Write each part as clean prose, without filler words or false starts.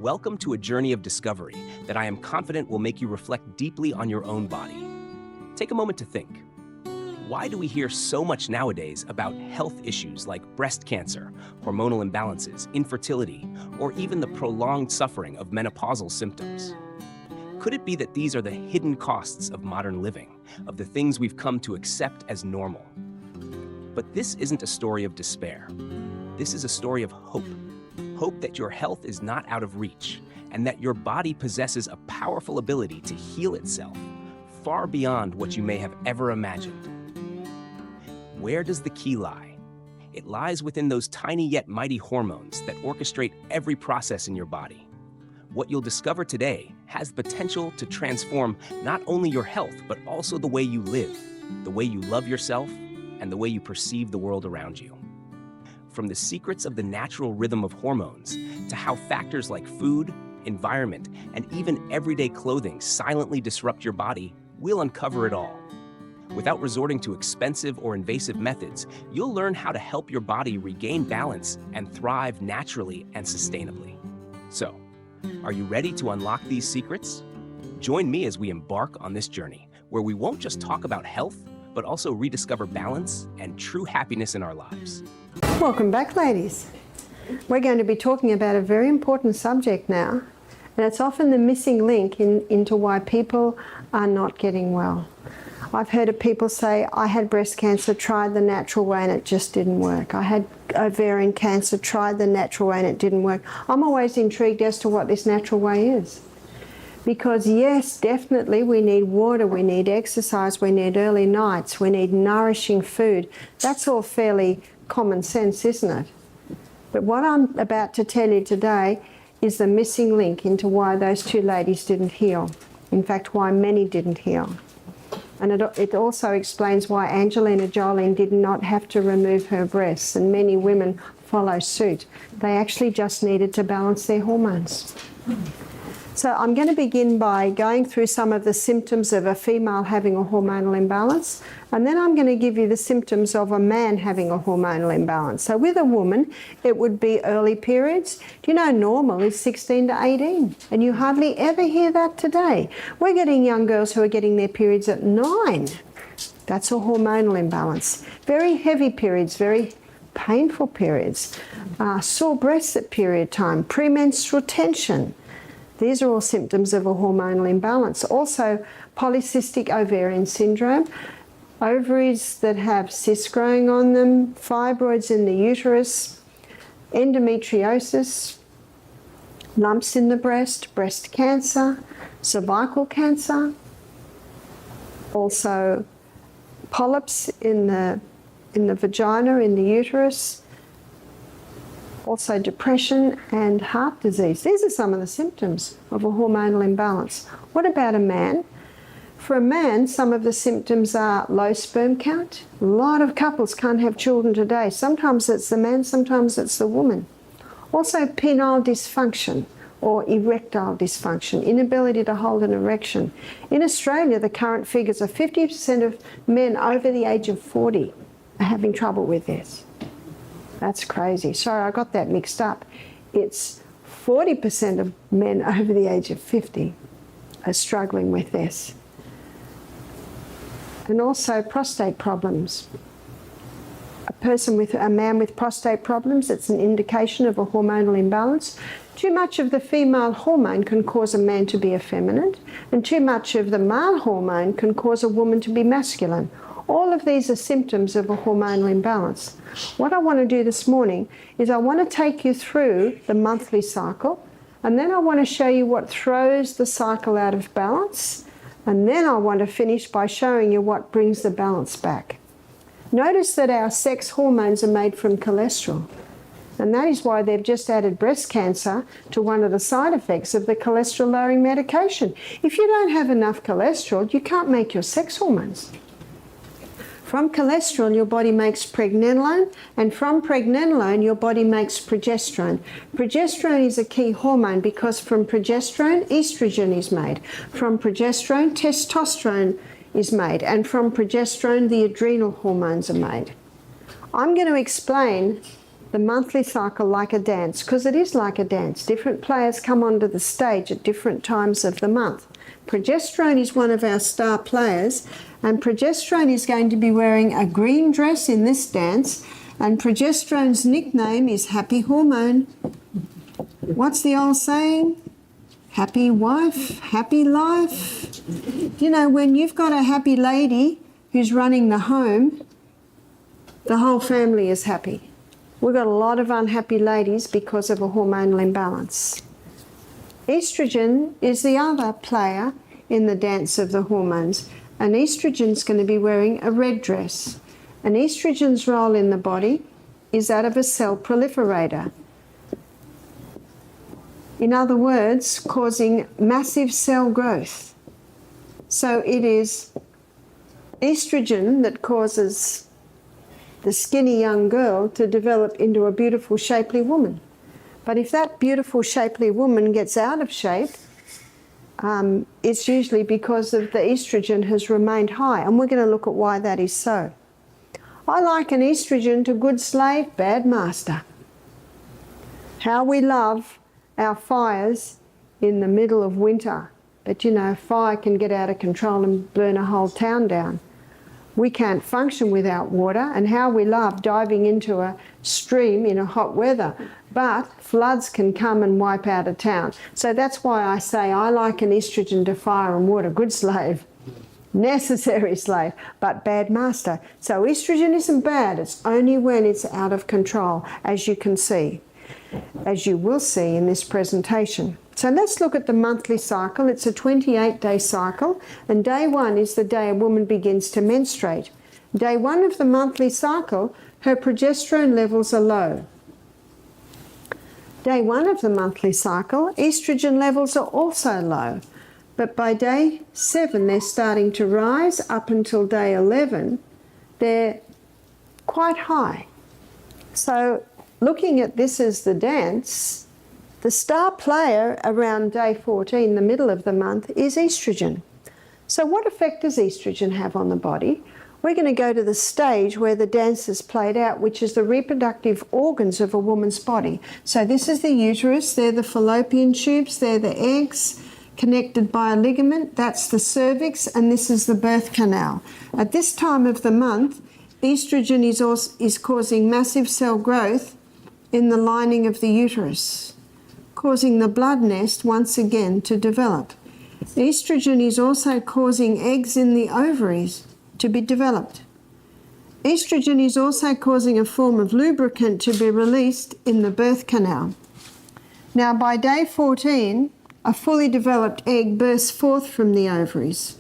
Welcome to a journey of discovery that I am confident will make you reflect deeply on your own body. Take a moment to think. Why do we hear so much nowadays about health issues like breast cancer, hormonal imbalances, infertility, or even the prolonged suffering of menopausal symptoms? Could it be that these are the hidden costs of modern living, of the things we've come to accept as normal? But this isn't a story of despair. This is a story of hope. Hope that your health is not out of reach, and that your body possesses a powerful ability to heal itself, far beyond what you may have ever imagined. Where does the key lie? It lies within those tiny yet mighty hormones that orchestrate every process in your body. What you'll discover today has the potential to transform not only your health, but also the way you live, the way you love yourself, and the way you perceive the world around you. From the secrets of the natural rhythm of hormones to how factors like food, environment, and even everyday clothing silently disrupt your body, we'll uncover it all. Without resorting to expensive or invasive methods, you'll learn how to help your body regain balance and thrive naturally and sustainably. So, are you ready to unlock these secrets? Join me as we embark on this journey, where we won't just talk about health, but also rediscover balance and true happiness in our lives. Welcome back, ladies. We're going to be talking about a very important subject now, and it's often the missing link into why people are not getting well. I've heard of people say, I had breast cancer, tried the natural way and it just didn't work. I had ovarian cancer, tried the natural way and it didn't work. I'm always intrigued as to what this natural way is. Because yes, definitely we need water, we need exercise, we need early nights, we need nourishing food. That's all fairly common sense, isn't it? But what I'm about to tell you today is the missing link into why those two ladies didn't heal. In fact, why many didn't heal. And it also explains why Angelina Jolie did not have to remove her breasts, and many women follow suit. They actually just needed to balance their hormones. So I'm going to begin by going through some of the symptoms of a female having a hormonal imbalance, and then I'm going to give you the symptoms of a man having a hormonal imbalance. So with a woman, it would be early periods. Do you know normal is 16 to 18? And you hardly ever hear that today. We're getting young girls who are getting their periods at 9. That's a hormonal imbalance. Very heavy periods, very painful periods, sore breasts at period time, premenstrual tension. These are all symptoms of a hormonal imbalance. Also, polycystic ovarian syndrome, ovaries that have cysts growing on them, fibroids in the uterus, endometriosis, lumps in the breast, breast cancer, cervical cancer, also polyps in the vagina, in the uterus, also depression and heart disease. These are some of the symptoms of a hormonal imbalance. What about a man? For a man, some of the symptoms are low sperm count. A lot of couples can't have children today. Sometimes it's the man, sometimes it's the woman. Also penile dysfunction or erectile dysfunction, inability to hold an erection. In Australia, the current figures are 50% of men over the age of 40 are having trouble with this. That's crazy. Sorry, I got that mixed up. It's 40% of men over the age of 50 are struggling with this. And also prostate problems. A man with prostate problems, it's an indication of a hormonal imbalance. Too much of the female hormone can cause a man to be effeminate, and too much of the male hormone can cause a woman to be masculine. All of these are symptoms of a hormonal imbalance. What I want to do this morning is I want to take you through the monthly cycle, and then I want to show you what throws the cycle out of balance, and then I want to finish by showing you what brings the balance back. Notice that our sex hormones are made from cholesterol, and that is why they've just added breast cancer to one of the side effects of the cholesterol-lowering medication. If you don't have enough cholesterol, you can't make your sex hormones. From cholesterol, your body makes pregnenolone, and from pregnenolone, your body makes progesterone. Progesterone is a key hormone because from progesterone, estrogen is made. From progesterone, testosterone is made. And from progesterone, the adrenal hormones are made. I'm going to explain the monthly cycle like a dance, because it is like a dance. Different players come onto the stage at different times of the month. Progesterone is one of our star players, and progesterone is going to be wearing a green dress in this dance, and progesterone's nickname is happy hormone. What's the old saying? Happy wife, happy life. You know, when you've got a happy lady who's running the home, the whole family is happy. We've got a lot of unhappy ladies because of a hormonal imbalance. Estrogen is the other player in the dance of the hormones, and estrogen's going to be wearing a red dress. And estrogen's role in the body is that of a cell proliferator. In other words, causing massive cell growth. So it is estrogen that causes the skinny young girl to develop into a beautiful, shapely woman. But if that beautiful, shapely woman gets out of shape, it's usually because of the estrogen has remained high, and we're going to look at why that is so. I liken estrogen to good slave, bad master. How we love our fires in the middle of winter. But you know, fire can get out of control and burn a whole town down. We can't function without water, and how we love diving into a stream in a hot weather. But floods can come and wipe out a town. So that's why I say I liken estrogen to fire and water. Good slave, necessary slave, but bad master. So estrogen isn't bad, it's only when it's out of control, as you can see, as you will see in this presentation. So let's look at the monthly cycle. It's a 28-day cycle, and day 1 is the day a woman begins to menstruate. Day 1 of the monthly cycle, her progesterone levels are low. Day 1 of the monthly cycle, estrogen levels are also low, but by day 7 they're starting to rise. Up until day 11 they're quite high. So looking at this as the dance, the star player around day 14, the middle of the month, is estrogen. So what effect does estrogen have on the body? We're going to go to the stage where the dance is played out, which is the reproductive organs of a woman's body. So this is the uterus, they're the fallopian tubes, they're the eggs connected by a ligament, that's the cervix, and this is the birth canal. At this time of the month, estrogen is causing massive cell growth in the lining of the uterus, causing the blood nest once again to develop. Estrogen is also causing eggs in the ovaries to be developed. Estrogen is also causing a form of lubricant to be released in the birth canal. Now by day 14, a fully developed egg bursts forth from the ovaries.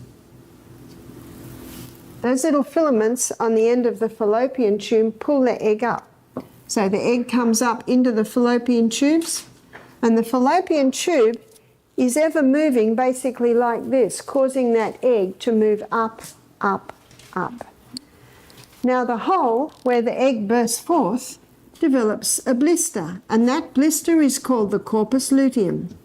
Those little filaments on the end of the fallopian tube pull the egg up. So the egg comes up into the fallopian tubes, and the fallopian tube is ever moving basically like this, causing that egg to move up, up, up. Now the hole where the egg bursts forth develops a blister, and that blister is called the corpus luteum.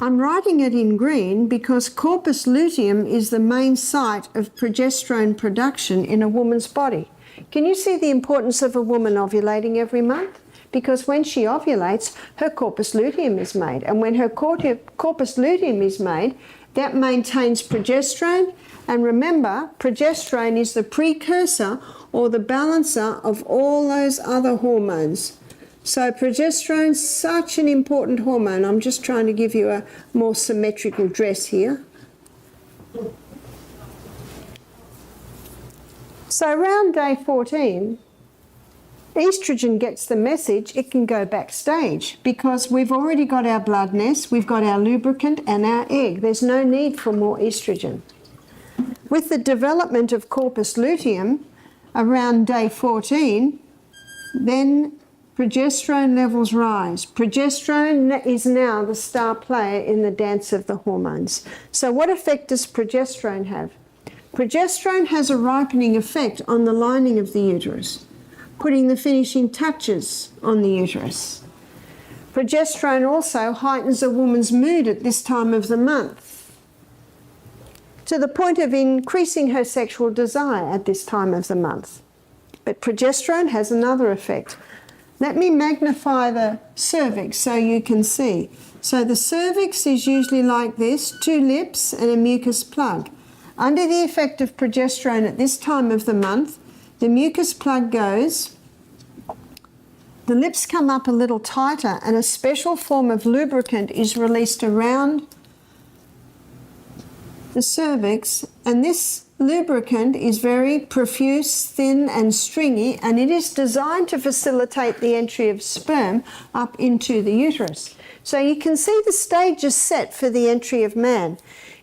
I'm writing it in green because corpus luteum is the main site of progesterone production in a woman's body. Can you see the importance of a woman ovulating every month? Because when she ovulates, her corpus luteum is made. And when her corpus luteum is made, that maintains progesterone. And remember, progesterone is the precursor or the balancer of all those other hormones. So progesterone is such an important hormone. I'm just trying to give you a more symmetrical dress here. So around day 14, estrogen gets the message it can go backstage because we've already got our blood nest, we've got our lubricant and our egg. There's no need for more estrogen. With the development of corpus luteum around day 14, then progesterone levels rise. Progesterone is now the star player in the dance of the hormones. So what effect does progesterone have? Progesterone has a ripening effect on the lining of the uterus, putting the finishing touches on the uterus. Progesterone also heightens a woman's mood at this time of the month, to the point of increasing her sexual desire at this time of the month. But progesterone has another effect. Let me magnify the cervix so you can see. So the cervix is usually like this, 2 lips and a mucus plug. Under the effect of progesterone at this time of the month, the mucus plug goes, the lips come up a little tighter, and a special form of lubricant is released around the cervix, and this lubricant is very profuse, thin and stringy, and it is designed to facilitate the entry of sperm up into the uterus. So you can see the stage is set for the entry of man.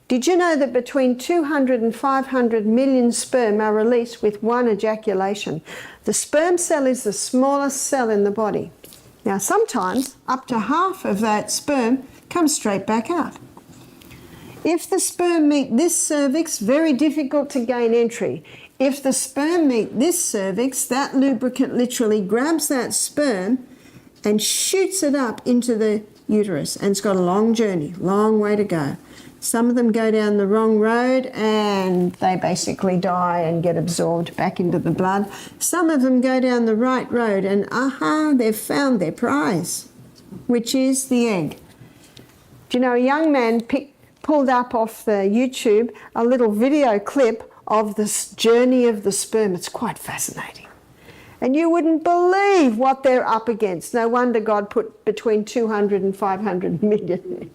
Did you know that between 200 and 500 million sperm are released with one ejaculation? The sperm cell is the smallest cell in the body. Now sometimes up to half of that sperm comes straight back out. If the sperm meet this cervix, very difficult to gain entry. If the sperm meet this cervix, that lubricant literally grabs that sperm and shoots it up into the uterus, and it's got a long journey, long way to go. Some of them go down the wrong road and they basically die and get absorbed back into the blood. Some of them go down the right road and they've found their prize, which is the egg. Do you know, a young man pulled up off the YouTube a little video clip of this journey of the sperm. It's quite fascinating. And you wouldn't believe what they're up against. No wonder God put between 200 and 500 million.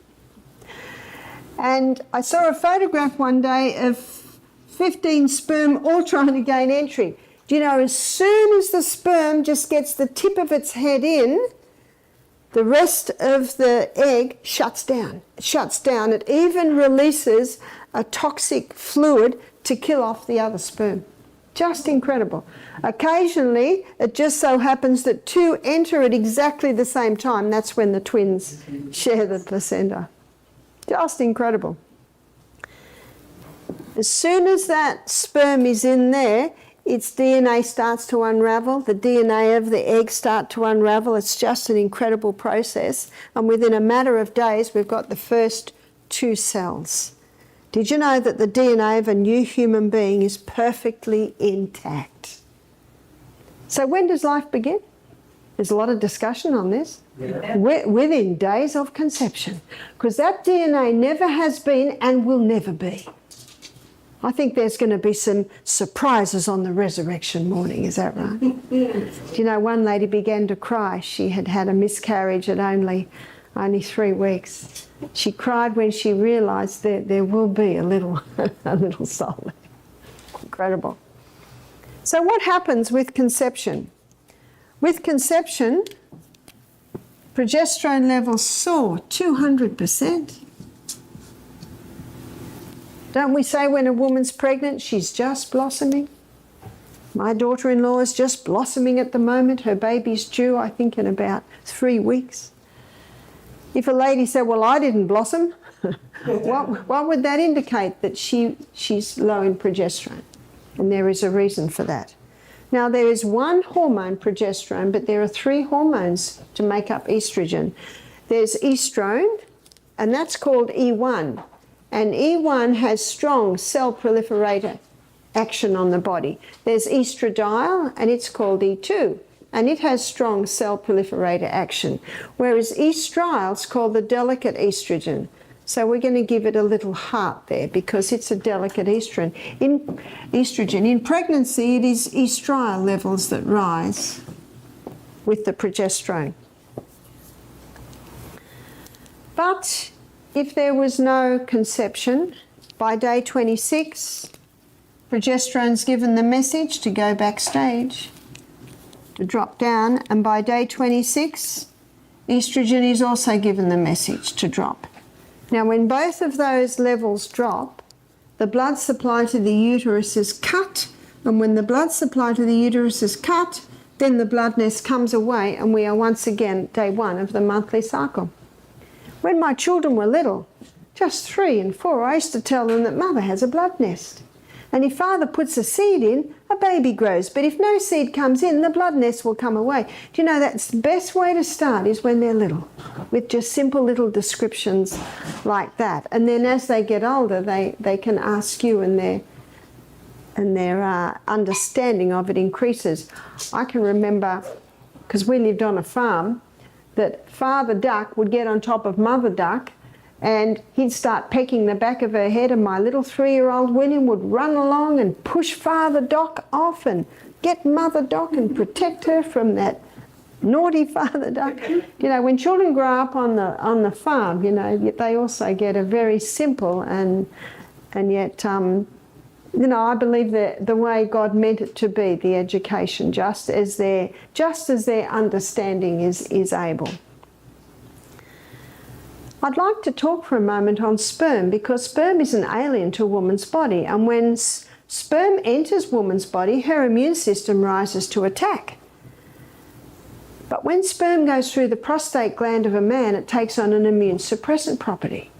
And I saw a photograph one day of 15 sperm all trying to gain entry. Do you know, as soon as the sperm just gets the tip of its head in, the rest of the egg shuts down. It shuts down. It even releases a toxic fluid to kill off the other sperm. Just incredible. Occasionally, it just so happens that 2 enter at exactly the same time. That's when the twins share the placenta. Just incredible. As soon as that sperm is in there, its DNA starts to unravel. The DNA of the egg starts to unravel. It's just an incredible process. And within a matter of days, we've got the first 2 cells. Did you know that the DNA of a new human being is perfectly intact? So when does life begin? There's a lot of discussion on this. Yeah. Within days of conception, because that DNA never has been and will never be. I think there's going to be some surprises on the resurrection morning, is that right? Do you know, one lady began to cry. She had had a miscarriage at only 3 weeks. She cried when she realised that there will be a little soul. Incredible. So what happens with conception? With conception, progesterone levels soar 200%. Don't we say when a woman's pregnant, she's just blossoming? My daughter-in-law is just blossoming at the moment. Her baby's due, I think, in about 3 weeks. If a lady said, well, I didn't blossom, what would that indicate? That she's low in progesterone. And there is a reason for that. Now, there is one hormone, progesterone, but there are 3 hormones to make up estrogen. There's estrone, and that's called E1. And E1 has strong cell proliferator action on the body. There's estradiol, and it's called E2, and it has strong cell proliferator action. Whereas estriol is called the delicate estrogen. So we're going to give it a little heart there because it's a delicate estrogen. In pregnancy, it is estriol levels that rise with the progesterone. But if there was no conception, by day 26, progesterone's given the message to go backstage, to drop down, and by day 26, estrogen is also given the message to drop. Now, when both of those levels drop, the blood supply to the uterus is cut, and when the blood supply to the uterus is cut, then the blood nest comes away, and we are once again day 1 of the monthly cycle. When my children were little, just 3 and 4, I used to tell them that mother has a blood nest. And if father puts a seed in, a baby grows. But if no seed comes in, the blood nest will come away. Do you know that's the best way to start is when they're little, with just simple little descriptions like that. And then as they get older, they can ask you, and and their understanding of it increases. I can remember, because we lived on a farm, that father duck would get on top of mother duck and he'd start pecking the back of her head, and my little 3-year-old William would run along and push father duck off and get mother duck and protect her from that naughty father duck. You know, when children grow up on the farm, you know, they also get a very simple and yet, you know, I believe that the way God meant it to be, the education, just as their understanding is able. I'd like to talk for a moment on sperm, because sperm is an alien to a woman's body, and when sperm enters woman's body, her immune system rises to attack. But when sperm goes through the prostate gland of a man, it takes on an immune suppressant property.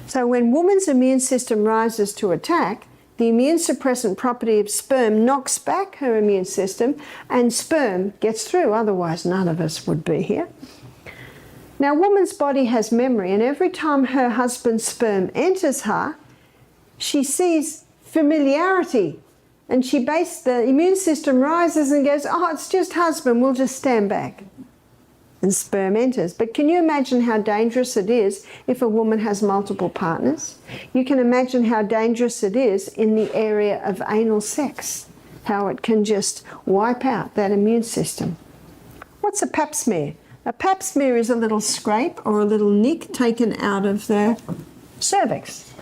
So when woman's immune system rises to attack, the immune suppressant property of sperm knocks back her immune system and sperm gets through, otherwise none of us would be here. Now, woman's body has memory, and every time her husband's sperm enters her, she sees familiarity, and the immune system rises and goes, oh, it's just husband, we'll just stand back. And sperm enters. But can you imagine how dangerous it is if a woman has multiple partners? You can imagine how dangerous it is in the area of anal sex, how it can just wipe out that immune system. What's a pap smear? A pap smear is a little scrape or a little nick taken out of the cervix.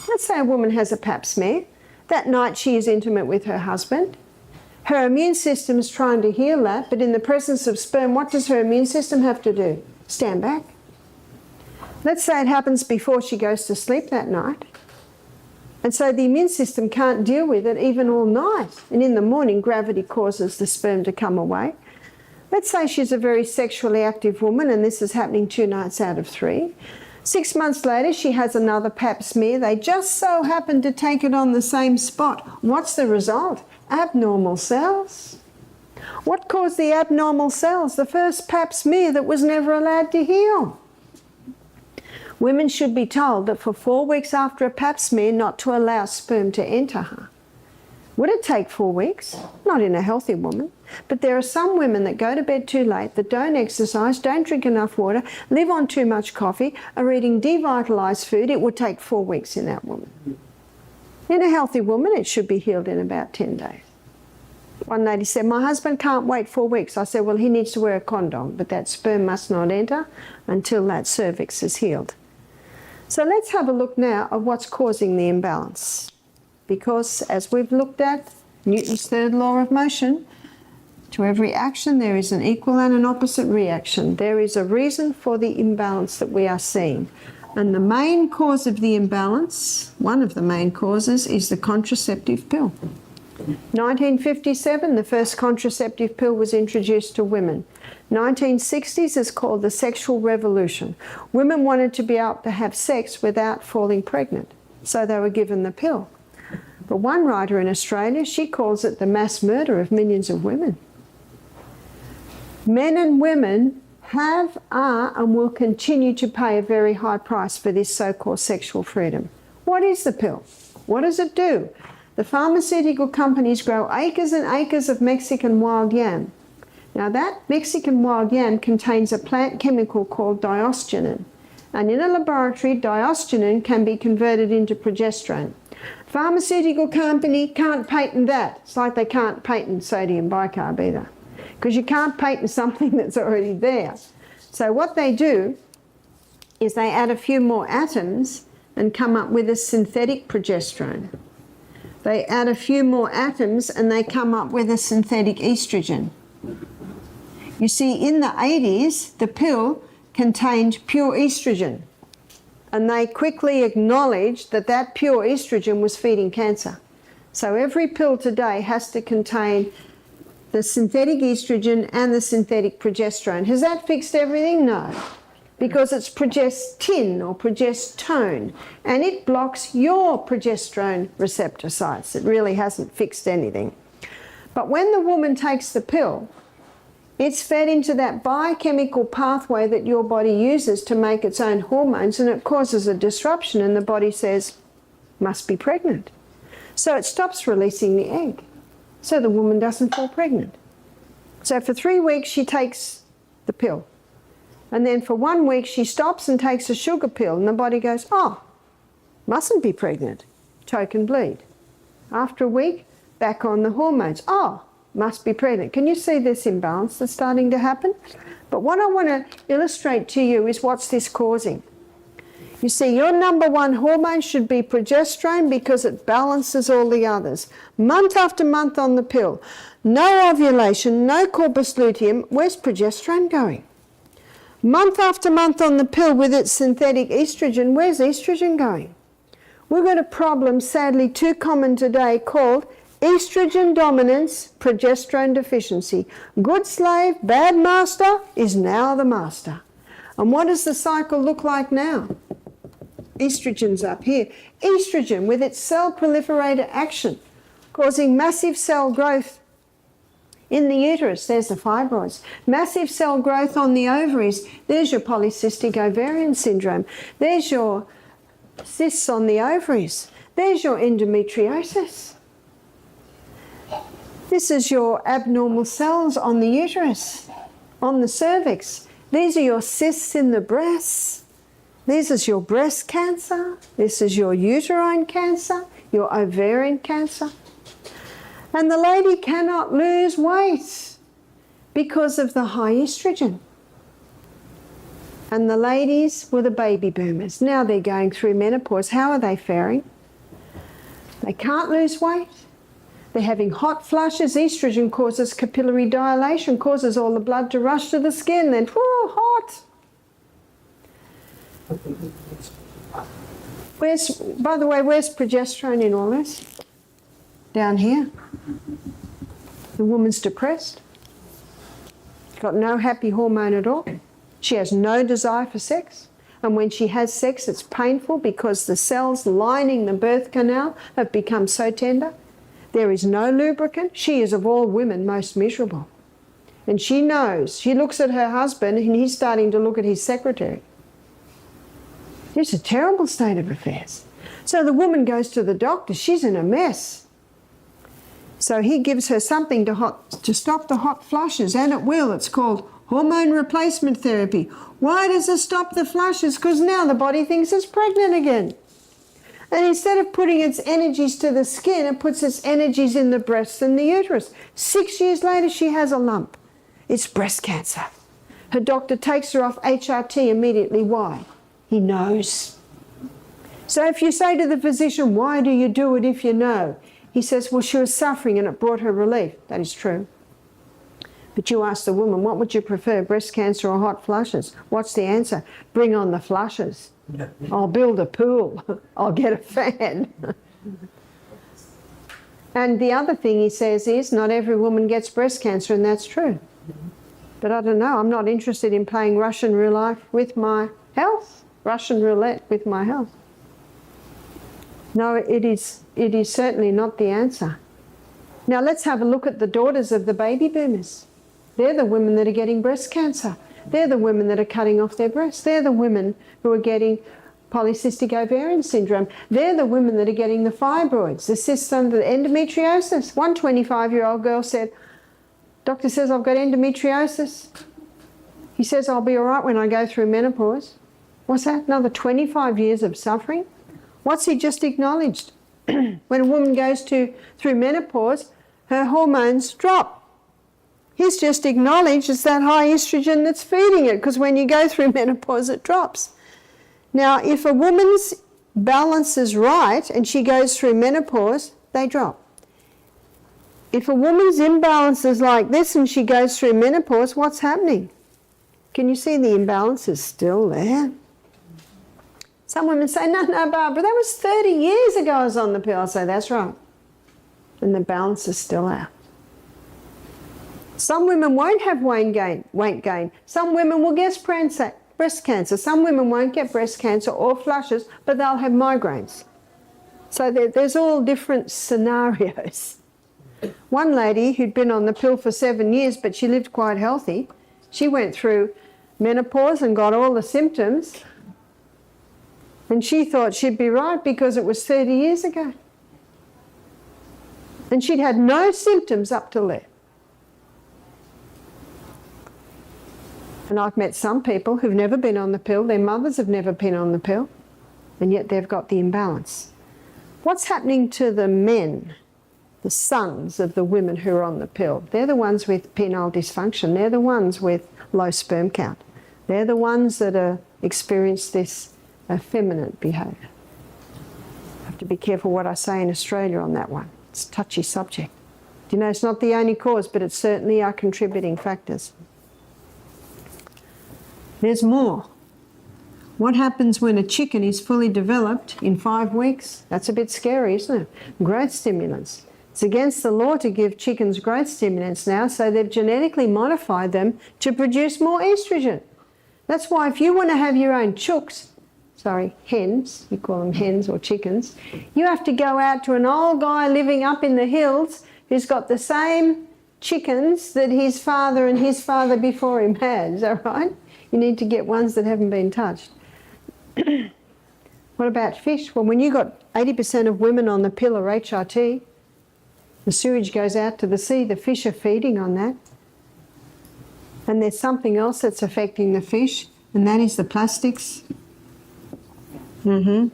Let's say a woman has a pap smear. That night she is intimate with her husband. Her immune system is trying to heal that, but in the presence of sperm, what does her immune system have to do? Stand back. Let's say it happens before she goes to sleep that night. And so the immune system can't deal with it even all night. And in the morning, gravity causes the sperm to come away. Let's say she's a very sexually active woman, and this is happening 2 nights out of 3. 6 months later, she has another pap smear. They just so happen to take it on the same spot. What's the result? Abnormal cells. What caused the abnormal cells? The first pap smear that was never allowed to heal. Women should be told that for 4 weeks after a pap smear not to allow sperm to enter her. Would it take 4 weeks? Not in a healthy woman. But there are some women that go to bed too late, that don't exercise, don't drink enough water, live on too much coffee, are eating devitalised food. It would take 4 weeks in that woman. In a healthy woman, it should be healed in about 10 days. One lady said, my husband can't wait 4 weeks. I said, well, he needs to wear a condom, but that sperm must not enter until that cervix is healed. So let's have a look now at what's causing the imbalance. Because as we've looked at Newton's third law of motion, to every action there is an equal and an opposite reaction. There is a reason for the imbalance that we are seeing. And the main cause of the imbalance, one of the main causes, is the contraceptive pill. 1957, the first contraceptive pill was introduced to women. 1960s is called the sexual revolution. Women wanted to be able to have sex without falling pregnant, so they were given the pill. But one writer in Australia, she calls it the mass murder of millions of women. Men and women have, are, and will continue to pay a very high price for this so-called sexual freedom. What is the pill? What does it do? The pharmaceutical companies grow acres and acres of Mexican wild yam. Now that Mexican wild yam contains a plant chemical called diosgenin. And in a laboratory, diosgenin can be converted into progesterone. Pharmaceutical company can't patent that. It's like they can't patent sodium bicarb either, because you can't patent something that's already there. So what they do is they add a few more atoms and come up with a synthetic progesterone. They add a few more atoms and they come up with a synthetic estrogen. You see, in the 80s, the pill contained pure estrogen, and they quickly acknowledged that that pure estrogen was feeding cancer. So every pill today has to contain the synthetic estrogen and the synthetic progesterone. Has that fixed everything? No, because it's progestin or progestone, and it blocks your progesterone receptor sites. It really hasn't fixed anything. But when the woman takes the pill, it's fed into that biochemical pathway that your body uses to make its own hormones, and it causes a disruption, and the body says, must be pregnant. So it stops releasing the egg. So the woman doesn't fall pregnant. So for 3 weeks she takes the pill. And then for 1 week she stops and takes a sugar pill, and the body goes, oh, mustn't be pregnant. Choke and bleed. After a week, back on the hormones. Oh, must be pregnant. Can you see this imbalance that's starting to happen? But what I want to illustrate to you is what's this causing. You see, your number one hormone should be progesterone because it balances all the others. Month after month on the pill. No ovulation, no corpus luteum. Where's progesterone going? Month after month on the pill with its synthetic estrogen. Where's estrogen going? We've got a problem, sadly too common today, called estrogen dominance, progesterone deficiency. Good slave, bad master is now the master. And what does the cycle look like now? Estrogen's up here. Estrogen with its cell proliferator action, causing massive cell growth in the uterus. There's the fibroids. Massive cell growth on the ovaries. There's your polycystic ovarian syndrome. There's your cysts on the ovaries. There's your endometriosis. This is your abnormal cells on the uterus, on the cervix. These are your cysts in the breasts. This is your breast cancer. This is your uterine cancer, your ovarian cancer. And the lady cannot lose weight because of the high estrogen. And the ladies were the baby boomers. Now they're going through menopause. How are they faring? They can't lose weight. They're having hot flushes. Estrogen causes capillary dilation, causes all the blood to rush to the skin. Then, whoo, hot. By the way, where's progesterone in all this? Down here. The woman's depressed. Got no happy hormone at all. She has no desire for sex. And when she has sex, it's painful because the cells lining the birth canal have become so tender. There is no lubricant. She is of all women most miserable. And she knows. She looks at her husband and he's starting to look at his secretary. It's a terrible state of affairs. So the woman goes to the doctor. She's in a mess. So he gives her something to stop the hot flushes, and it will. It's called hormone replacement therapy. Why does it stop the flushes? Because now the body thinks it's pregnant again. And instead of putting its energies to the skin, it puts its energies in the breasts and the uterus. 6 years later, she has a lump. It's breast cancer. Her doctor takes her off HRT immediately. Why? He knows. So if you say to the physician, why do you do it if you know? He says, well, she was suffering and it brought her relief. That is true. But you ask the woman, what would you prefer, breast cancer or hot flushes? What's the answer? Bring on the flushes. I'll build a pool. I'll get a fan. And the other thing he says is, not every woman gets breast cancer, and that's true. But I don't know, I'm not interested in playing Russian roulette with my health. Russian roulette with my health. No, it is certainly not the answer. Now let's have a look at the daughters of the baby boomers. They're the women that are getting breast cancer. They're the women that are cutting off their breasts. They're the women who are getting polycystic ovarian syndrome. They're the women that are getting the fibroids, the cysts under the endometriosis. One 25-year-old girl said, doctor says I've got endometriosis. He says I'll be all right when I go through menopause. What's that? Another 25 years of suffering? What's he just acknowledged? When a woman goes through menopause, her hormones drop. He's just acknowledged it's that high estrogen that's feeding it, because when you go through menopause, it drops. Now, if a woman's balance is right and she goes through menopause, they drop. If a woman's imbalance is like this and she goes through menopause, what's happening? Can you see the imbalance is still there? Some women say, no, Barbara, that was 30 years ago I was on the pill. I say, that's right. And the balance is still out. Some women won't have weight gain. Some women will get breast cancer. Some women won't get breast cancer or flushes, but they'll have migraines. So there's all different scenarios. One lady who'd been on the pill for 7 years, but she lived quite healthy, she went through menopause and got all the symptoms, and she thought she'd be right because it was 30 years ago. And she'd had no symptoms up till there. And I've met some people who've never been on the pill, their mothers have never been on the pill, and yet they've got the imbalance. What's happening to the men, the sons of the women who are on the pill? They're the ones with penile dysfunction. They're the ones with low sperm count. They're the ones that experience this effeminate behaviour. I have to be careful what I say in Australia on that one. It's a touchy subject. You know, it's not the only cause, but it certainly are contributing factors. There's more. What happens when a chicken is fully developed in 5 weeks? That's a bit scary, isn't it? Growth stimulants. It's against the law to give chickens growth stimulants now, so they've genetically modified them to produce more estrogen. That's why if you want to have your own hens, you call them hens or chickens, you have to go out to an old guy living up in the hills who's got the same chickens that his father and his father before him had. Is that right? You need to get ones that haven't been touched. What about fish? Well, when you got 80% of women on the pill or HRT, the sewage goes out to the sea, the fish are feeding on that. And there's something else that's affecting the fish, and that is the plastics. In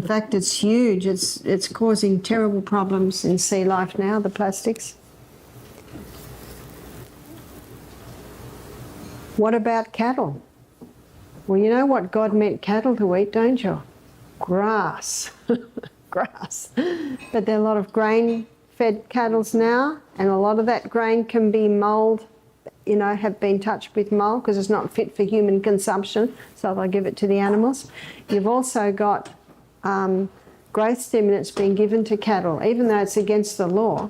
fact, it's huge. It's causing terrible problems in sea life now, the plastics. What about cattle? Well, you know what God meant cattle to eat, don't you? Grass. Grass. But there are a lot of grain-fed cattle now, and a lot of that grain can be mould, have been touched with mould because it's not fit for human consumption, so they'll give it to the animals. You've also got growth stimulants being given to cattle, even though it's against the law.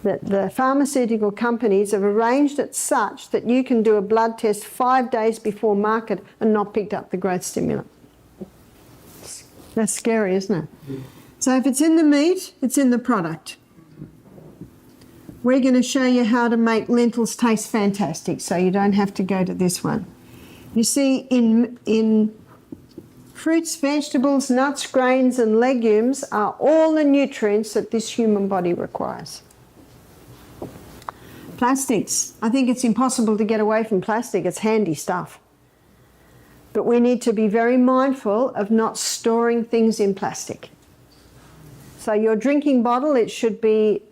That the pharmaceutical companies have arranged it such that you can do a blood test 5 days before market and not picked up the growth stimulant. That's scary, isn't it? So if it's in the meat, it's in the product. We're going to show you how to make lentils taste fantastic, so you don't have to go to this one. You see, in fruits, vegetables, nuts, grains and legumes are all the nutrients that this human body requires. Plastics. I think it's impossible to get away from plastic. It's handy stuff. But we need to be very mindful of not storing things in plastic. So your drinking bottle, it should be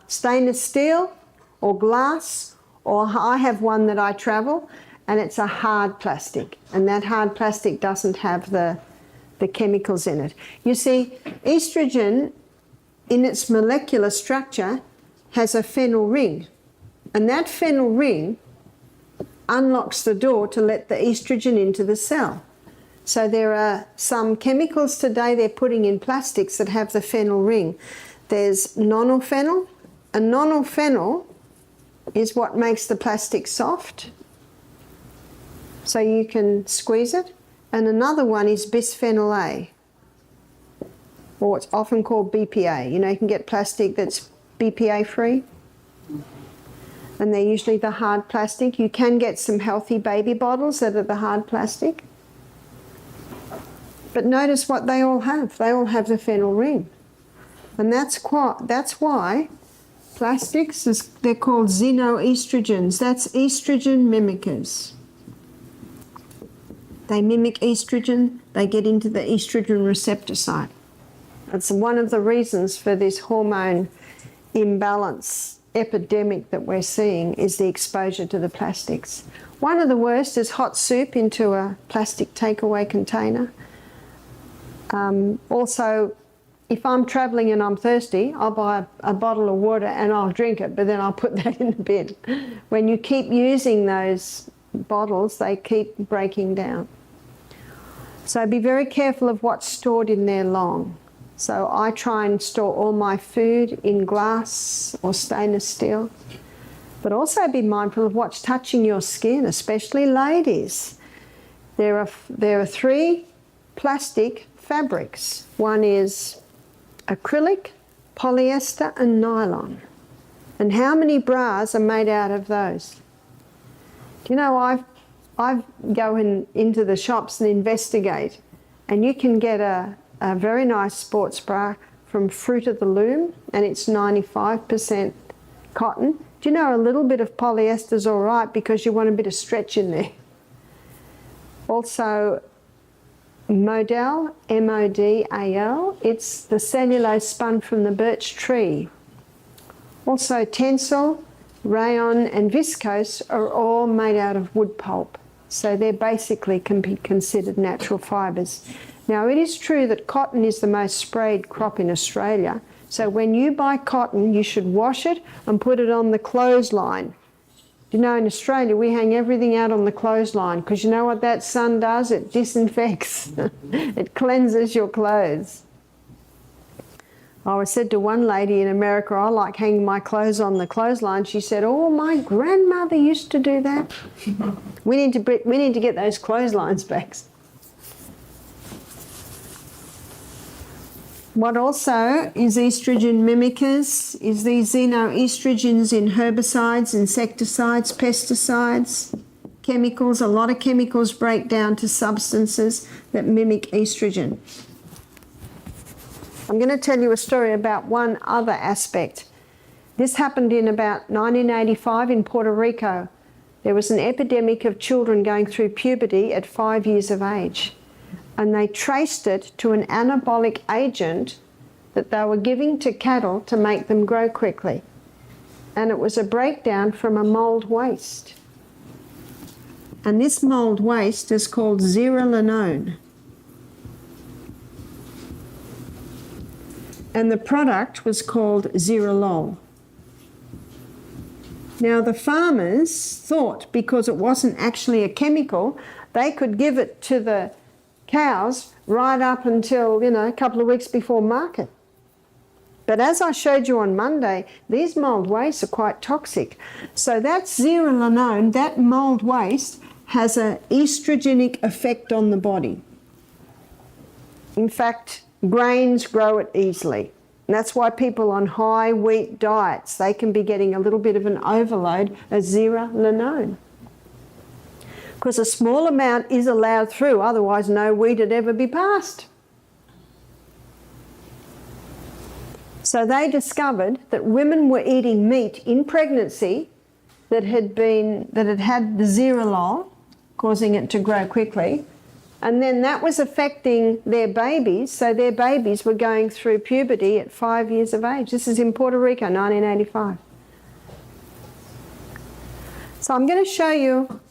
stainless steel or glass, or I have one that I travel, and it's a hard plastic. And that hard plastic doesn't have the chemicals in it. You see, estrogen in its molecular structure has a phenyl ring. And that phenyl ring unlocks the door to let the estrogen into the cell. So there are some chemicals today they're putting in plastics that have the phenyl ring. There's nonylphenol, and nonylphenol is what makes the plastic soft, so you can squeeze it. And another one is bisphenol A, or it's often called BPA. You can get plastic that's BPA free. And they're usually the hard plastic. You can get some healthy baby bottles that are the hard plastic. But notice what they all have. They all have the phenyl ring. And that's why plastics, they're called xenoestrogens. That's estrogen mimickers. They mimic estrogen. They get into the estrogen receptor site. That's one of the reasons for this hormone imbalance epidemic that we're seeing, is the exposure to the plastics. One of the worst is hot soup into a plastic takeaway container. Also, if I'm travelling and I'm thirsty, I'll buy a bottle of water and I'll drink it, but then I'll put that in the bin. When you keep using those bottles, they keep breaking down. So be very careful of what's stored in there long. So I try and store all my food in glass or stainless steel. But also be mindful of what's touching your skin, especially ladies. There are 3 plastic fabrics. One is acrylic, polyester and nylon. And how many bras are made out of those? Do you know, I go into the shops and investigate, and you can get a very nice sports bra from fruit of the loom, and it's 95% cotton. Do you know a little bit of polyester is all right because you want a bit of stretch in there. Also, modal, M-O-D-A-L, it's the cellulose spun from the birch tree. Also, tencel, rayon and viscose are all made out of wood pulp. So they basically can be considered natural fibres. Now, it is true that cotton is the most sprayed crop in Australia. So when you buy cotton, you should wash it and put it on the clothesline. You know, in Australia, we hang everything out on the clothesline because you know what that sun does? It disinfects. It cleanses your clothes. I said to one lady in America, I like hanging my clothes on the clothesline. She said, oh, my grandmother used to do that. We need to get those clotheslines back. What also is estrogen mimickers is these xenoestrogens in herbicides, insecticides, pesticides, chemicals. A lot of chemicals break down to substances that mimic estrogen. I'm going to tell you a story about one other aspect. This happened in about 1985 in Puerto Rico. There was an epidemic of children going through puberty at 5 years of age. And they traced it to an anabolic agent that they were giving to cattle to make them grow quickly. And it was a breakdown from a mould waste. And this mould waste is called zearalenone. And the product was called Zearalol. Now the farmers thought because it wasn't actually a chemical, they could give it to the cows right up until, a couple of weeks before market. But as I showed you on Monday, these mould wastes are quite toxic. So that zearalenone, that mould waste, has an estrogenic effect on the body. In fact, grains grow it easily. And that's why people on high wheat diets, they can be getting a little bit of an overload of zearalenone. Because a small amount is allowed through, otherwise no wheat would ever be passed. So they discovered that women were eating meat in pregnancy that had had the zearalol, causing it to grow quickly, and then that was affecting their babies, so their babies were going through puberty at 5 years of age. This is in Puerto Rico, 1985. So I'm going to show you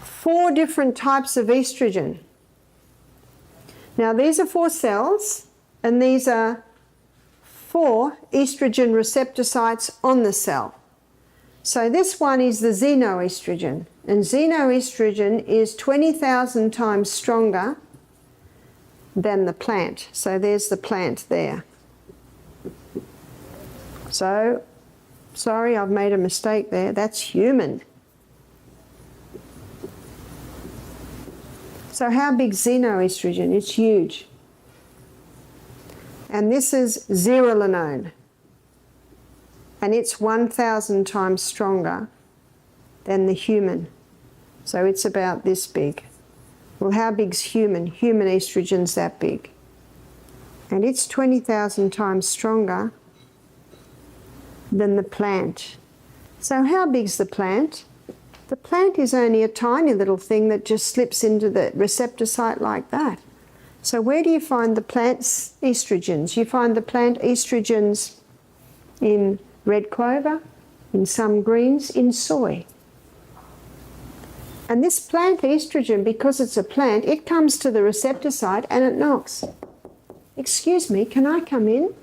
4 different types of estrogen. Now these are 4 cells, and these are 4 estrogen receptor sites on the cell. So this one is the xenoestrogen, and xenoestrogen is 20,000 times stronger than the plant. So there's the plant there. So, sorry, I've made a mistake there. That's human. So how big is xenoestrogen? It's huge. And this is zearalenone. And it's 1,000 times stronger than the human. So it's about this big. Well, how big's human? Human estrogen's that big. And it's 20,000 times stronger than the plant. So how big's the plant? The plant is only a tiny little thing that just slips into the receptor site like that. So where do you find the plant's estrogens? You find the plant estrogens in red clover, in some greens, in soy. And this plant estrogen, because it's a plant, it comes to the receptor site and it knocks. Excuse me, can I come in?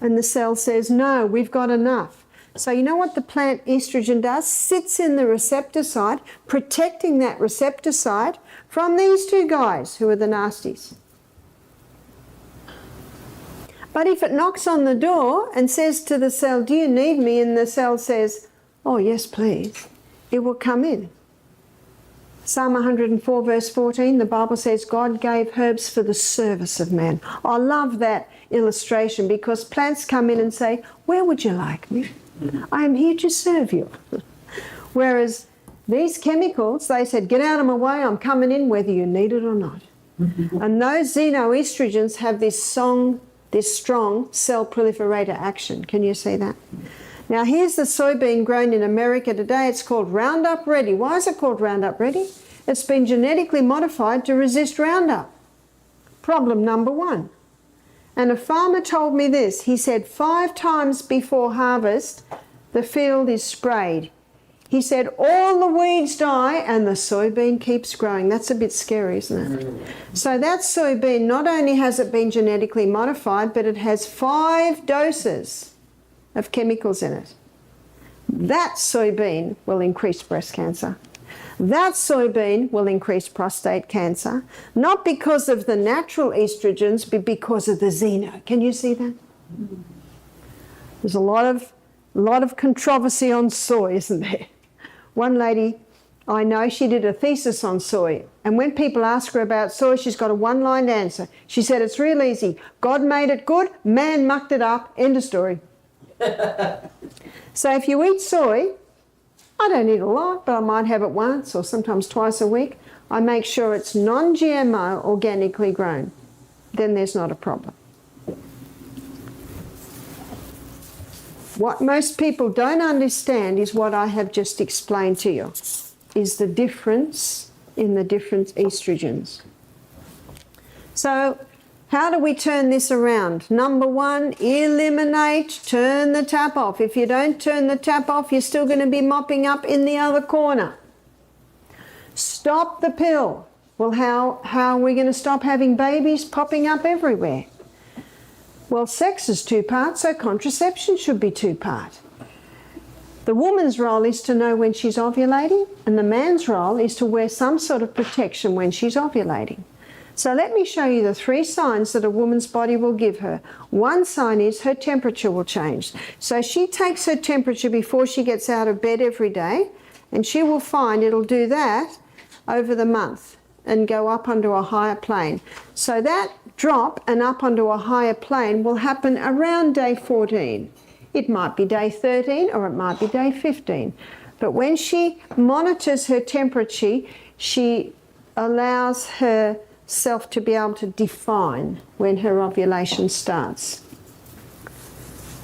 And the cell says, no, we've got enough. So you know what the plant estrogen does? Sits in the receptor site, protecting that receptor site from these 2 guys who are the nasties. But if it knocks on the door and says to the cell, do you need me? And the cell says, oh, yes, please, it will come in. Psalm 104 verse 14, the Bible says, God gave herbs for the service of man. I love that illustration because plants come in and say, where would you like me? I am here to serve you. Whereas these chemicals, they said, get out of my way, I'm coming in whether you need it or not. And those xenoestrogens have this strong cell proliferator action. Can you see that? Now here's the soybean grown in America today. It's called Roundup Ready. Why is it called Roundup Ready? It's been genetically modified to resist Roundup. Problem number one. And a farmer told me this. He said 5 times before harvest, the field is sprayed. He said all the weeds die and the soybean keeps growing. That's a bit scary, isn't it? So that soybean, not only has it been genetically modified, but it has 5 doses of chemicals in it. That soybean will increase breast cancer. That soybean will increase prostate cancer, not because of the natural estrogens, but because of the xeno. Can you see that? There's a lot of controversy on soy, isn't there? One lady I know, she did a thesis on soy, and when people ask her about soy, she's got a one-line answer. She said, it's real easy. God made it good, man mucked it up, end of story. So if you eat soy, I don't eat a lot, but I might have it once or sometimes twice a week. I make sure it's non-GMO, organically grown. Then there's not a problem. What most people don't understand is what I have just explained to you, is the difference in the different estrogens. So how do we turn this around? Number one, eliminate, turn the tap off. If you don't turn the tap off, you're still going to be mopping up in the other corner. Stop the pill. Well, how are we going to stop having babies popping up everywhere? Well, sex is 2 parts, so contraception should be 2 parts. The woman's role is to know when she's ovulating, and the man's role is to wear some sort of protection when she's ovulating. So let me show you the 3 signs that a woman's body will give her. One sign is her temperature will change. So she takes her temperature before she gets out of bed every day, and she will find it'll do that over the month and go up onto a higher plane. So that drop and up onto a higher plane will happen around day 14. It might be day 13 or it might be day 15. But when she monitors her temperature, she allows herself to be able to define when her ovulation starts.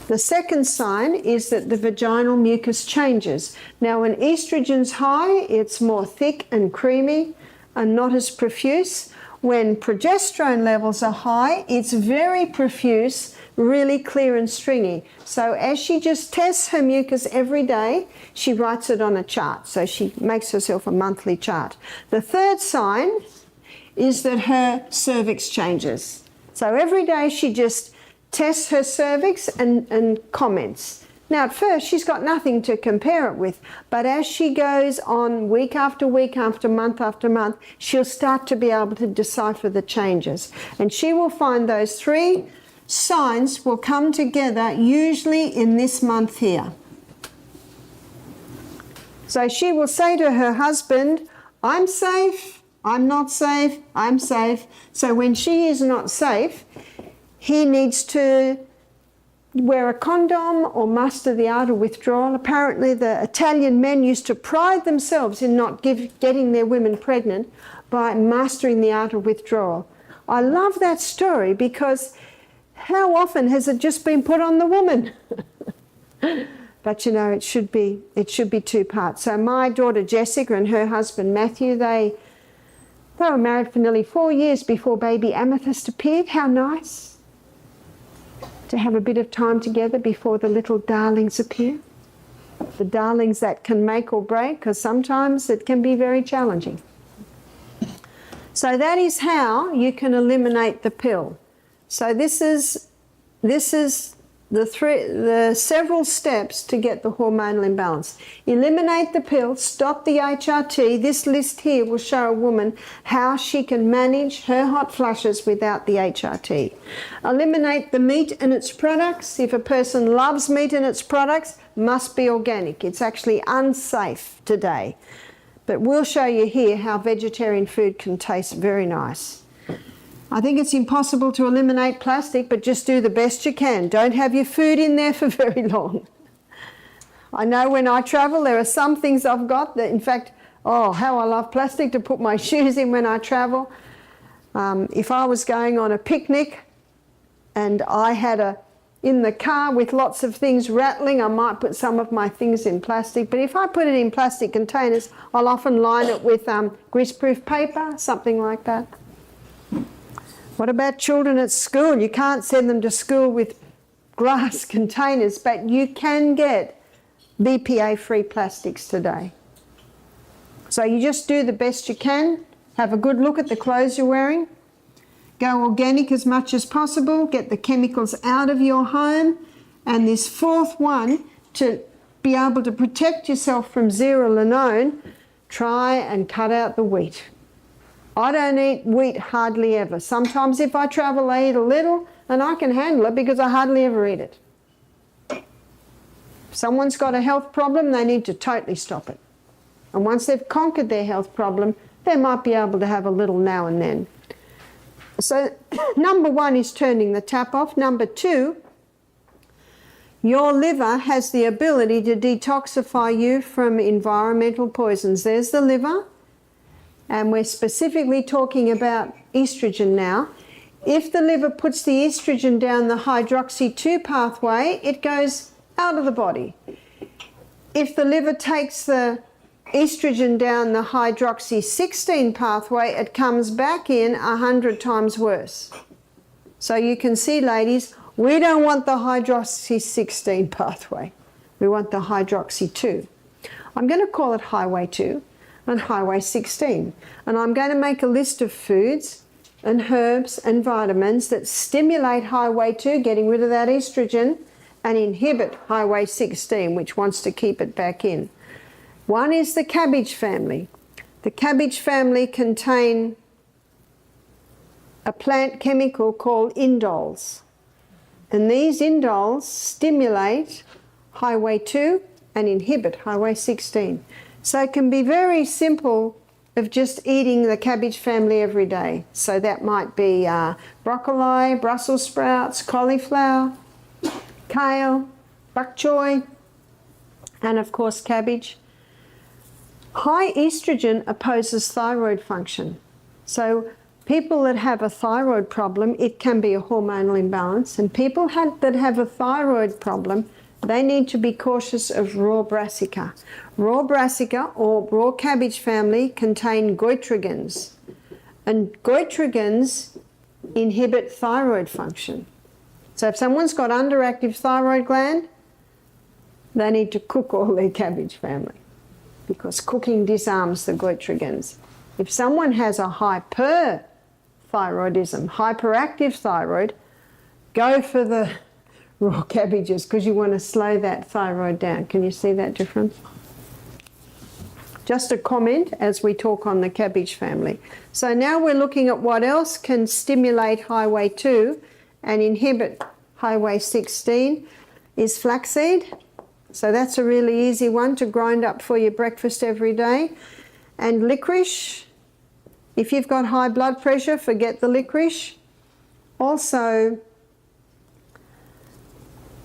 The second sign is that the vaginal mucus changes. Now when estrogen's high, it's more thick and creamy and not as profuse. When progesterone levels are high, it's very profuse, really clear and stringy. So as she just tests her mucus every day, she writes it on a chart. So she makes herself a monthly chart. The third sign is that her cervix changes. So every day she just tests her cervix and comments. Now at first she's got nothing to compare it with, but as she goes on week after week after month, she'll start to be able to decipher the changes. And she will find those 3 signs will come together usually in this month here. So she will say to her husband, I'm safe, I'm not safe, I'm safe. So when she is not safe, he needs to wear a condom or muster the art of withdrawal. Apparently the Italian men used to pride themselves in not getting their women pregnant by mastering the art of withdrawal. I love that story because how often has it just been put on the woman? But you know, it should be 2 parts. So my daughter Jessica and her husband Matthew, they were married for nearly 4 years before baby Amethyst appeared. How nice to have a bit of time together before the little darlings appear. The darlings that can make or break, because sometimes it can be very challenging. So that is how you can eliminate the pill. So this is the several steps to get the hormonal imbalance. Eliminate the pill, stop the HRT. This list here will show a woman how she can manage her hot flushes without the HRT. Eliminate the meat and its products. If a person loves meat and its products, must be organic. It's actually unsafe today. But we'll show you here how vegetarian food can taste very nice. I think it's impossible to eliminate plastic, but just do the best you can. Don't have your food in there for very long. I know when I travel, there are some things I've got that, in fact, oh, how I love plastic to put my shoes in when I travel. If I was going on a picnic and I had in the car with lots of things rattling, I might put some of my things in plastic. But if I put it in plastic containers, I'll often line it with greaseproof paper, something like that. What about children at school? You can't send them to school with glass containers, but you can get BPA-free plastics today. So you just do the best you can. Have a good look at the clothes you're wearing. Go organic as much as possible. Get the chemicals out of your home. And this fourth one, to be able to protect yourself from zearalenone, try and cut out the wheat. I don't eat wheat hardly ever. Sometimes if I travel, I eat a little, and I can handle it because I hardly ever eat it. If someone's got a health problem, they need to totally stop it. And once they've conquered their health problem, they might be able to have a little now and then. So number one is turning the tap off. Number two, your liver has the ability to detoxify you from environmental poisons. There's the liver, and we're specifically talking about estrogen now. If the liver puts the estrogen down the hydroxy-2 pathway, it goes out of the body. If the liver takes the estrogen down the hydroxy-16 pathway, it comes back in 100 times worse. So you can see, ladies, we don't want the hydroxy-16 pathway. We want the hydroxy-2. I'm going to call it highway 2 and highway 16. And I'm going to make a list of foods and herbs and vitamins that stimulate highway 2, getting rid of that estrogen, and inhibit highway 16, which wants to keep it back in. One is the cabbage family. The cabbage family contain a plant chemical called indoles. And these indoles stimulate highway 2 and inhibit highway 16. So it can be very simple of just eating the cabbage family every day. So that might be broccoli, Brussels sprouts, cauliflower, kale, bok choy, and of course cabbage. High estrogen opposes thyroid function. So people that have a thyroid problem, it can be a hormonal imbalance, and people that have a thyroid problem, they need to be cautious of raw brassica. Raw brassica or raw cabbage family contain goitrogens, and goitrogens inhibit thyroid function. So if someone's got underactive thyroid gland, they need to cook all their cabbage family, because cooking disarms the goitrogens. If someone has a hyperthyroidism, hyperactive thyroid, go for the raw cabbages because you want to slow that thyroid down. Can you see that difference? Just a comment as we talk on the cabbage family. So now we're looking at what else can stimulate highway 2 and inhibit highway 16 is flaxseed. So that's a really easy one to grind up for your breakfast every day. And licorice. If you've got high blood pressure, forget the licorice. Also,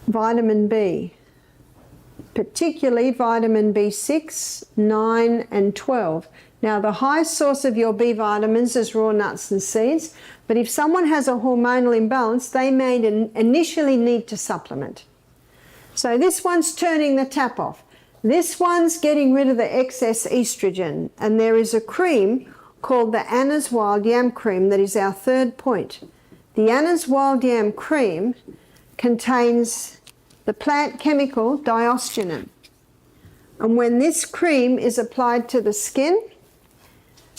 vitamin B, particularly vitamin B6, 9 and 12. Now the highest source of your B vitamins is raw nuts and seeds, but if someone has a hormonal imbalance, they may initially need to supplement. So this one's turning the tap off. This one's getting rid of the excess estrogen, and there is a cream called the Anna's Wild Yam Cream that is our third point. The Anna's Wild Yam Cream contains the plant chemical diosgenin. And when this cream is applied to the skin,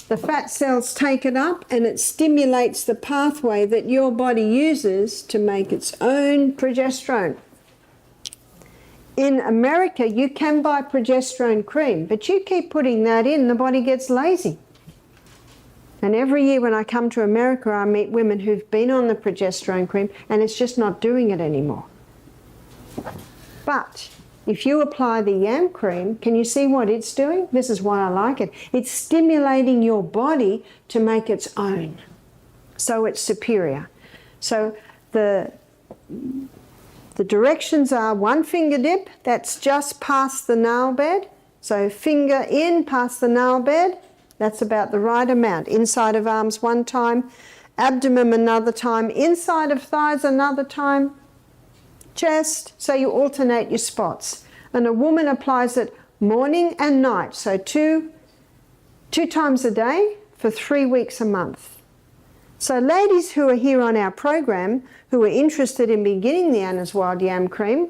the fat cells take it up and it stimulates the pathway that your body uses to make its own progesterone. In America, you can buy progesterone cream, but you keep putting that in, the body gets lazy. And every year when I come to America, I meet women who've been on the progesterone cream and it's just not doing it anymore. But if you apply the yam cream, can you see what it's doing? This is why I like it. It's stimulating your body to make its own. So it's superior. So the directions are one finger dip, that's just past the nail bed. So finger in past the nail bed, that's about the right amount. Inside of arms one time, abdomen another time, inside of thighs another time, chest, so you alternate your spots. And a woman applies it morning and night, so two times a day for 3 weeks a month. So ladies who are here on our program who are interested in beginning the Anna's Wild Yam Cream,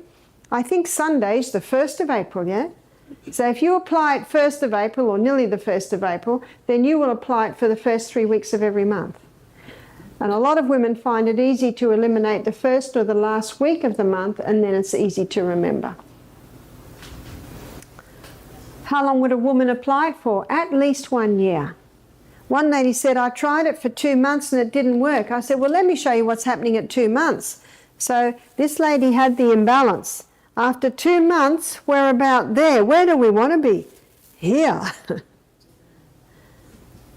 I think Sunday's the 1st of April, yeah? So if you apply it 1st of April or nearly the 1st of April, then you will apply it for the first 3 weeks of every month. And a lot of women find it easy to eliminate the first or the last week of the month, and then it's easy to remember. How long would a woman apply it for? At least 1 year. One lady said, I tried it for 2 months and it didn't work. I said, well, let me show you what's happening at 2 months. So this lady had the imbalance. After 2 months, we're about there. Where do we want to be? Here.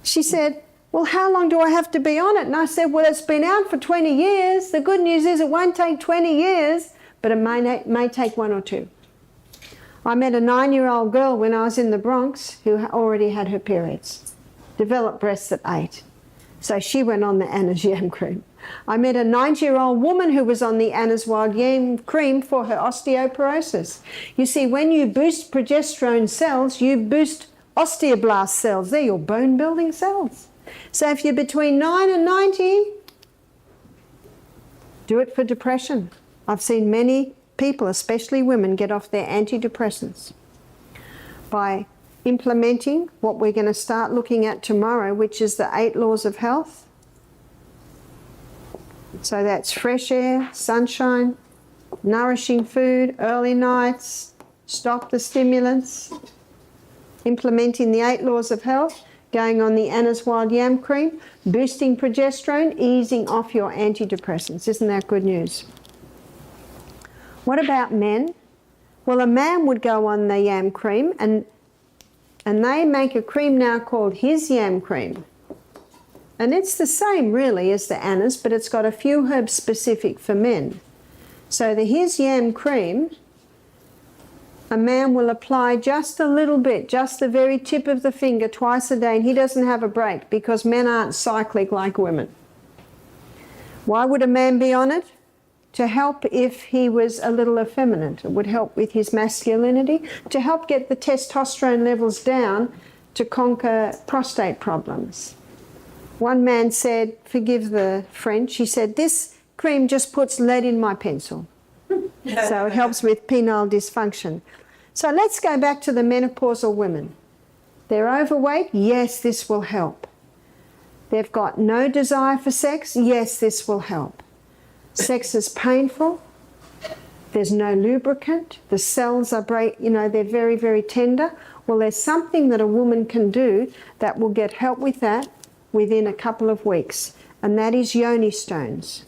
She said, well, how long do I have to be on it? And I said, well, it's been out for 20 years. The good news is it won't take 20 years, but it may take 1 or 2. I met a 9-year-old girl when I was in the Bronx who already had her periods, developed breasts at 8. So she went on the Anna's Yam Cream. I met a 90-year-old woman who was on the Anna's Wild Yam Cream for her osteoporosis. You see, when you boost progesterone cells, you boost osteoblast cells. They're your bone-building cells. So if you're between 9 and 90, do it for depression. I've seen many people, especially women, get off their antidepressants by implementing what we're going to start looking at tomorrow, which is the 8 laws of health. So that's fresh air, sunshine, nourishing food, early nights, stop the stimulants, implementing the 8 laws of health, going on the Anna's Wild Yam Cream, boosting progesterone, easing off your antidepressants. Isn't that good news? What about men? Well, a man would go on the yam cream, and they make a cream now called his yam cream. And it's the same really as the Anna's, but it's got a few herbs specific for men. So the his yam cream, a man will apply just a little bit, just the very tip of the finger twice a day, and he doesn't have a break because men aren't cyclic like women. Why would a man be on it? To help if he was a little effeminate. It would help with his masculinity, to help get the testosterone levels down to conquer prostate problems. One man said, forgive the French, he said, this cream just puts lead in my pencil. So it helps with penile dysfunction. So let's go back to the menopausal women. They're overweight, yes, this will help. They've got no desire for sex, yes, this will help. Sex is painful, there's no lubricant, the cells are they're very, very tender. Well, there's something that a woman can do that will get help with that within a couple of weeks, and that is yoni stones.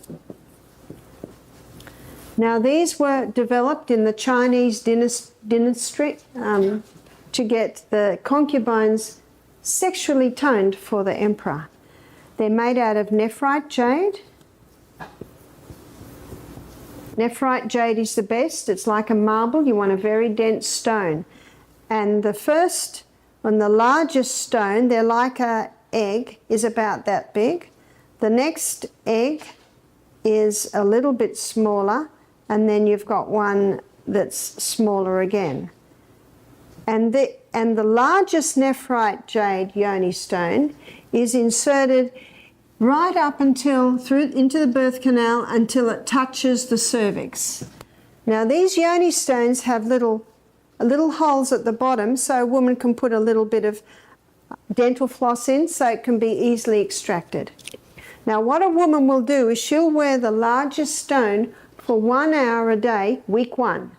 Now, these were developed in the Chinese dynasty to get the concubines sexually toned for the emperor. They're made out of nephrite jade. Nephrite jade is the best. It's like a marble. You want a very dense stone. And the first and the largest stone, they're like an egg, is about that big. The next egg is a little bit smaller, and then you've got one that's smaller again. And the largest nephrite jade yoni stone is inserted right up until into the birth canal until it touches the cervix. Now these yoni stones have little holes at the bottom, so a woman can put a little bit of dental floss in so it can be easily extracted. Now what a woman will do is she'll wear the largest stone for 1 hour a day, week 1,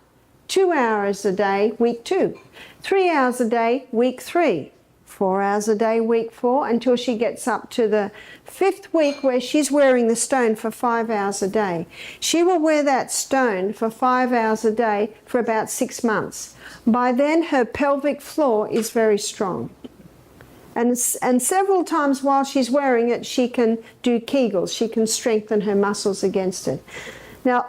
2 hours a day, week 2, 3 hours a day, week 3, 4 hours a day, week 4, until she gets up to the 5th week where she's wearing the stone for 5 hours a day. She will wear that stone for 5 hours a day for about 6 months. By then her pelvic floor is very strong. And several times while she's wearing it, she can do Kegels. She can strengthen her muscles against it. Now,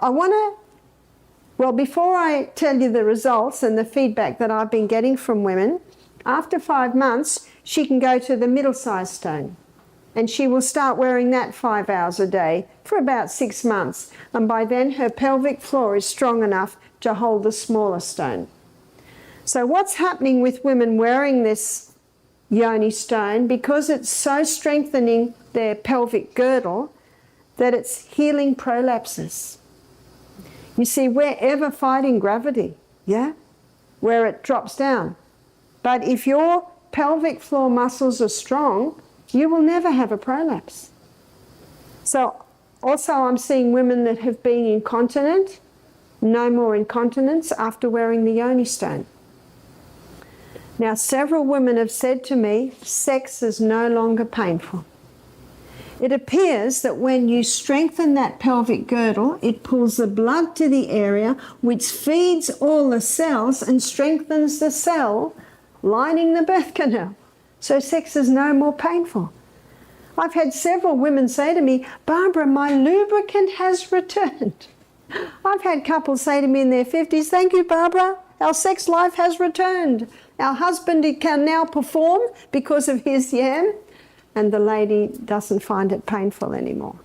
before I tell you the results and the feedback that I've been getting from women, after 5 months, she can go to the middle-sized stone. And she will start wearing that 5 hours a day for about 6 months. And by then her pelvic floor is strong enough to hold the smaller stone. So what's happening with women wearing this yoni stone, because it's so strengthening their pelvic girdle, that it's healing prolapses. You see, we're ever fighting gravity, yeah? Where it drops down. But if your pelvic floor muscles are strong, you will never have a prolapse. So also I'm seeing women that have been incontinent, no more incontinence after wearing the yoni stone. Now, several women have said to me, sex is no longer painful. It appears that when you strengthen that pelvic girdle, it pulls the blood to the area, which feeds all the cells and strengthens the cell lining the birth canal. So sex is no more painful. I've had several women say to me, Barbara, my lubricant has returned. I've had couples say to me in their 50s, thank you, Barbara, our sex life has returned. Our husband can now perform because of his yam, and the lady doesn't find it painful anymore.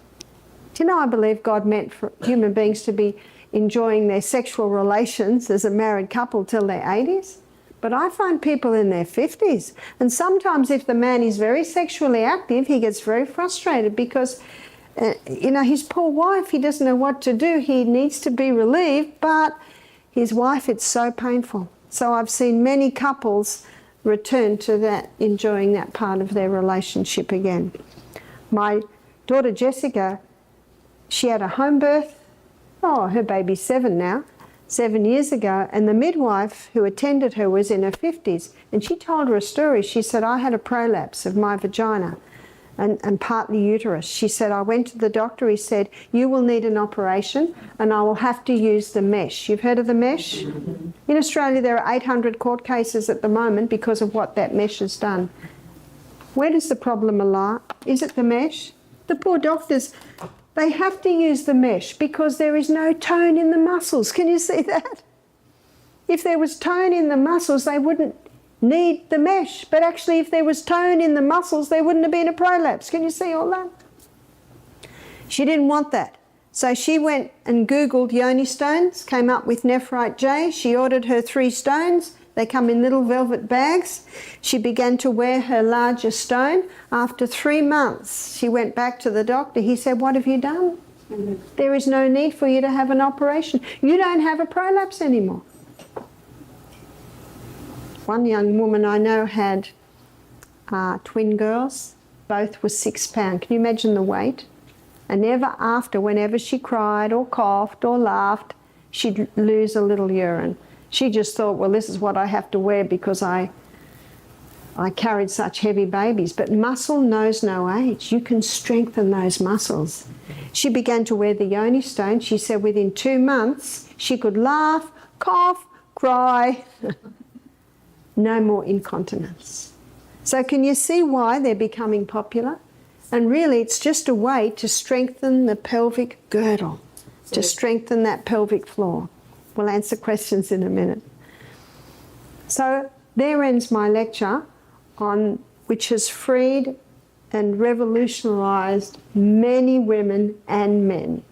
Do you know, I believe God meant for human beings to be enjoying their sexual relations as a married couple till their 80s. But I find people in their 50s, and sometimes if the man is very sexually active, he gets very frustrated because, his poor wife, he doesn't know what to do. He needs to be relieved, but his wife, it's so painful. So I've seen many couples return to that, enjoying that part of their relationship again. My daughter Jessica, she had a home birth. Her baby's 7 now. 7 years ago, and the midwife who attended her was in her 50s, and she told her a story. She said, I had a prolapse of my vagina and partly uterus. She said, I went to the doctor, he said, you will need an operation and I will have to use the mesh. You've heard of the mesh? In Australia there are 800 court cases at the moment because of what that mesh has done. Where does the problem lie? Is it the mesh? The poor doctors, they have to use the mesh because there is no tone in the muscles. Can you see that? If there was tone in the muscles, they wouldn't need the mesh. But actually, if there was tone in the muscles, there wouldn't have been a prolapse. Can you see all that? She didn't want that. So she went and Googled yoni stones, came up with nephrite J. She ordered her 3 stones. They come in little velvet bags. She began to wear her larger stone. After 3 months, she went back to the doctor. He said, what have you done? There is no need for you to have an operation. You don't have a prolapse anymore. One young woman I know had twin girls. Both were 6 pounds. Can you imagine the weight? And ever after, whenever she cried or coughed or laughed, she'd lose a little urine. She just thought, well, this is what I have to wear because I carried such heavy babies. But muscle knows no age. You can strengthen those muscles. She began to wear the yoni stone. She said within 2 months, she could laugh, cough, cry. No more incontinence. So can you see why they're becoming popular? And really, it's just a way to strengthen the pelvic girdle, to strengthen that pelvic floor. We'll answer questions in a minute. So there ends my lecture on which has freed and revolutionised many women and men.